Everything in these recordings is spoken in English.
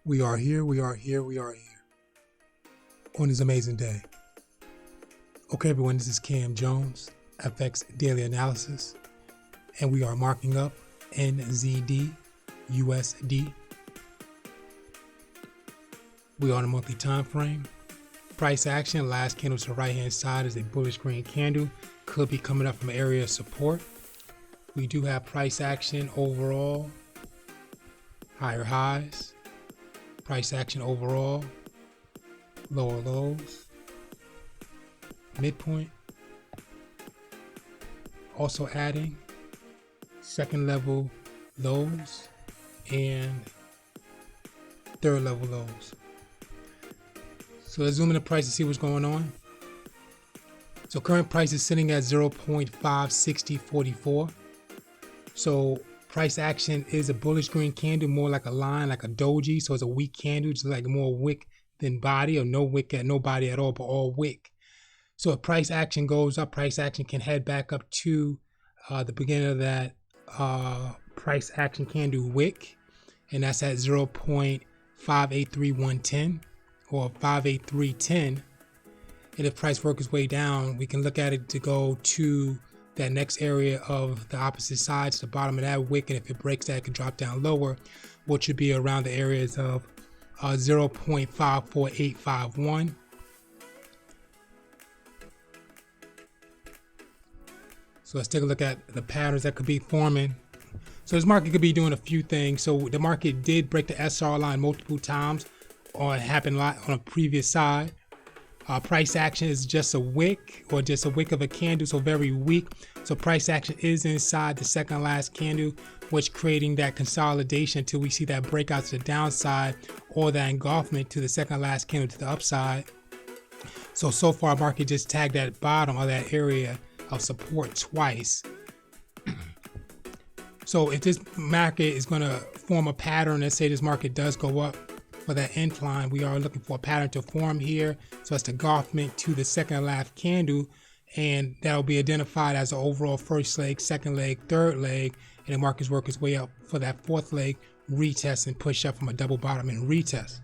We are here on this amazing day. Okay, everyone, this is Cam Jones, FX Daily Analysis, and we are marking up NZD, USD. We are on a monthly time frame. Price action, last candle to the right-hand side is a bullish green candle. Could be coming up from area of support. We do have price action overall, higher highs. Price action overall, lower lows, midpoint. Also adding second level lows and third level lows. So let's zoom in the price to see what's going on. So current price is sitting at 0.56044. So price action is a bullish green candle, more like a line, like a doji. So it's a weak candle, just like more wick than body, or no wick at no body at all, but all wick. So if price action goes up, price action can head back up to the beginning of that price action candle wick, and that's at 0.583110 or 58310. And if price works its way down, we can look at it to go to that next area of the opposite side to the bottom of that wick, and if it breaks that, it can drop down lower, which would be around the areas of 0.54851. So let's take a look at the patterns that could be forming. So this market could be doing a few things. So the market did break the SR line multiple times, or it happened on a previous side. Price action is just a wick, or just a wick of a candle, so very weak. So price action is inside the second last candle, which creating that consolidation until we see that breakout to the downside, or that engulfment to the second last candle to the upside. So far market just tagged that bottom of that area of support twice. So if this market is going to form a pattern, let's say this market does go up for that incline, we are looking for a pattern to form here. So it's the engulfment to the second last candle, and that'll be identified as the overall first leg, second leg, third leg, and the market's work its way up for that fourth leg, retest and push up from a double bottom and retest.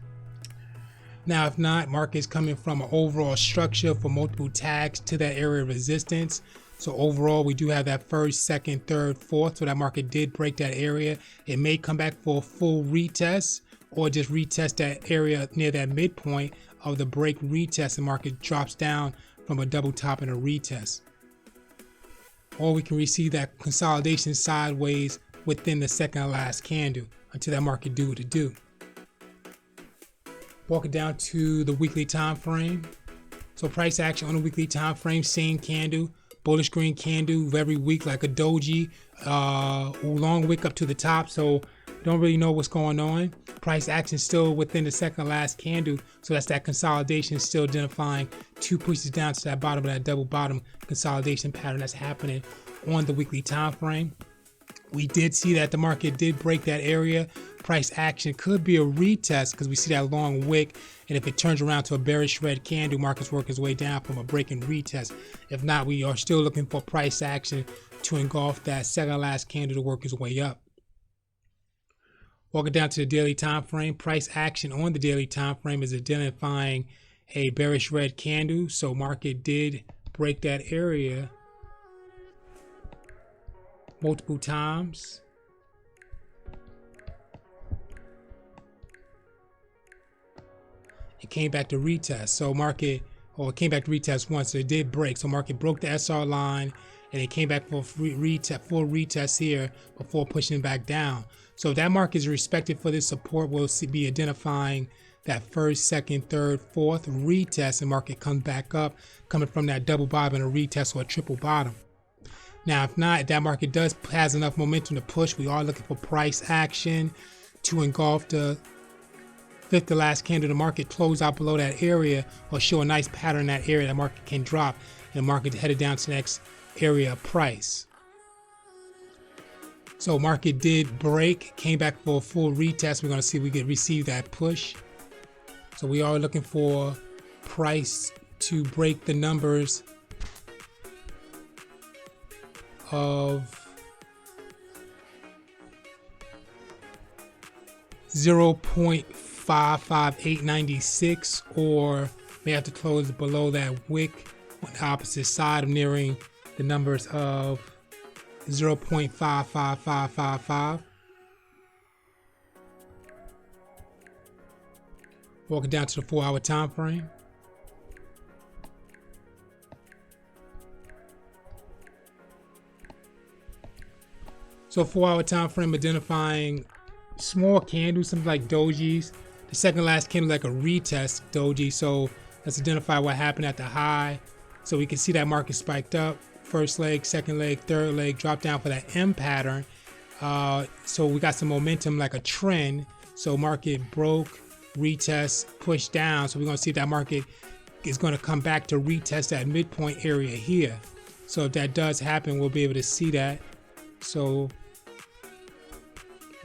Now, if not, market's coming from an overall structure for multiple tags to that area of resistance. So overall, we do have that first, second, third, fourth. So that market did break that area. It may come back for a full retest, or just retest that area near that midpoint of the break retest, and market drops down from a double top and a retest. Or we can receive that consolidation sideways within the second last candle until that market do what it do. Walking down to the weekly time frame. So price action on the weekly time frame, same candle, bullish green candle, very weak like a doji, long wick up to the top. So don't really know what's going on. Price action still within the second last candle, so that's that consolidation, still identifying two pushes down to that bottom of that double bottom consolidation pattern that's happening on the weekly time frame. We did see that the market did break that area. Price action could be a retest because we see that long wick, and if it turns around to a bearish red candle, market's work its way down from a break and retest. If not, we are still looking for price action to engulf that second last candle to work its way up. Walking down to the daily time frame, price action on the daily time frame is identifying a bearish red candle. So market did break that area multiple times. It came back to retest. So it came back to retest once, so it did break. So market broke the SR line, and it came back for a full retest here before pushing back down. So if that market is respected for this support, we'll be identifying that first, second, third, fourth retest, and market comes back up, coming from that double bottom and a retest or a triple bottom. Now, if not, if that market has enough momentum to push, we are looking for price action to engulf the fifth to last candle. The market close out below that area or show a nice pattern in that area. That market can drop, and the market headed down to the next area of price. So market did break, came back for a full retest. We're going to see if we can receive that push. So we are looking for price to break the numbers of 0.5 558.96, or may have to close below that wick on the opposite side of nearing the numbers of 0.55555. Walking down to the 4-hour time frame. So 4-hour time frame identifying small candles, something like dojis. The second last candle like a retest doji. So let's identify what happened at the high. So we can see that market spiked up. First leg, second leg, third leg, drop down for that M pattern. So we got some momentum like a trend. So market broke, retest, push down. So we're going to see if that market is going to come back to retest that midpoint area here. So if that does happen, we'll be able to see that. So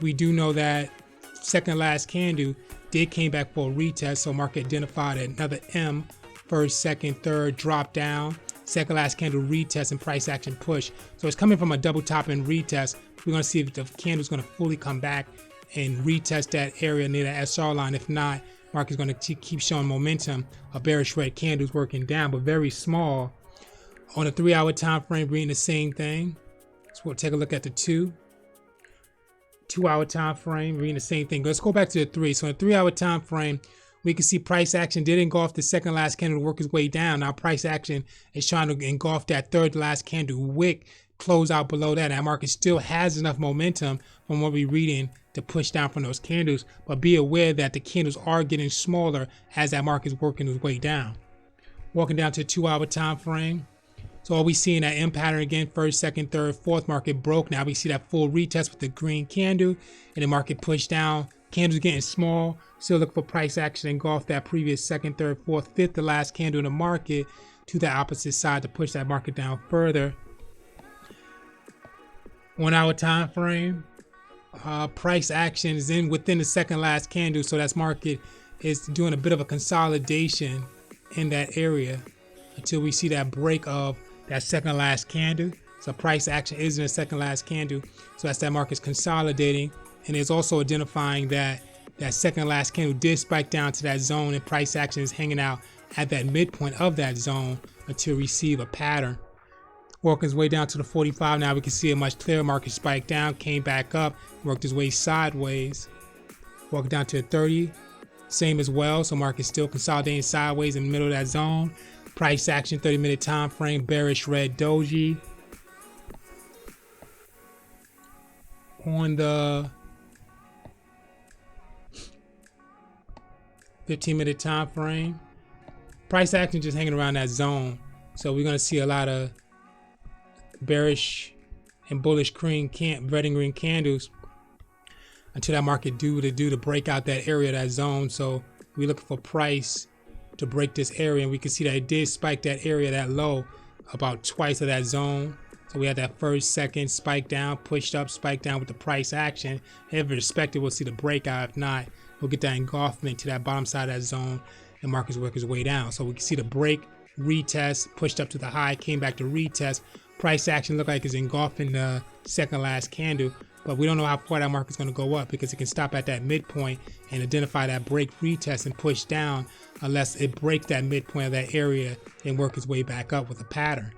we do know that second last candle did came back for a retest. So market identified another M, first, second, third, drop down. Second last candle retest and price action push. So it's coming from a double top and retest. We're going to see if the candle is going to fully come back and retest that area near the SR line. If not, market is going to keep showing momentum. A bearish red candle is working down, but very small. On a 3-hour time frame, reading the same thing. So we'll take a look at the 2-hour time frame, reading the same thing. Let's go back to the 3. So in a 3-hour time frame, we can see price action did engulf the second last candle to work its way down. Now price action is trying to engulf that third last candle wick, close out below that. That market still has enough momentum from what we're reading to push down from those candles, but be aware that the candles are getting smaller as that market is working its way down. Walking down to a 2-hour time frame. So are we seeing that M pattern again? First, second, third, fourth, market broke. Now we see that full retest with the green candle and the market pushed down. Candles getting small. Still look for price action engulf that previous second, third, fourth, fifth, the last candle in the market to the opposite side to push that market down further. 1-hour time frame. Price action is within the second last candle, so that market is doing a bit of a consolidation in that area until we see that break of that second last candle. So price action is in the second last candle, so that's that market's consolidating, and it's also identifying that that second last candle did spike down to that zone, and price action is hanging out at that midpoint of that zone until we receive a pattern. Working its way down to the 45. Now we can see a much clearer market spike down, came back up, worked its way sideways. Walking down to the 30, same as well. So market still consolidating sideways in the middle of that zone. Price action 30-minute time frame, bearish red doji. On the 15-minute time frame, price action just hanging around that zone. So we're going to see a lot of bearish and bullish red and green candles until that market do to break out that area, that zone. So we're looking for price to break this area, and we can see that it did spike that area, that low, about twice of that zone. So we had that first, second spike down, pushed up, spike down with the price action. If respected, we'll see the breakout. If not, we'll get that engulfment to that bottom side of that zone, and markets work its way down. So we can see the break, retest, pushed up to the high, came back to retest. Price action look like it's engulfing the second last candle, but we don't know how far that market's going to go up because it can stop at that midpoint and identify that break, retest, and push down unless it breaks that midpoint of that area and work its way back up with a pattern.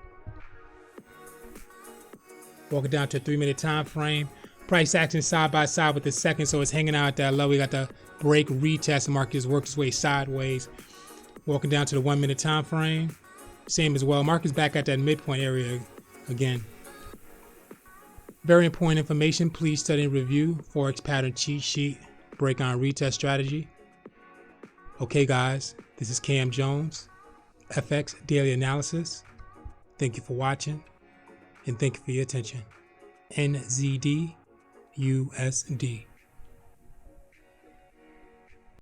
Walking down to a 3-minute time frame. Price action side by side with the second, so it's hanging out at that low. We got the break, retest, and market has worked its way sideways. Walking down to the 1-minute time frame. Same as well. Market's back at that midpoint area again. Very important information. Please study and review Forex pattern cheat sheet, breakout retest strategy. Okay guys, this is Cam Jones, FX Daily Analysis. Thank you for watching and thank you for your attention. NZD, USD.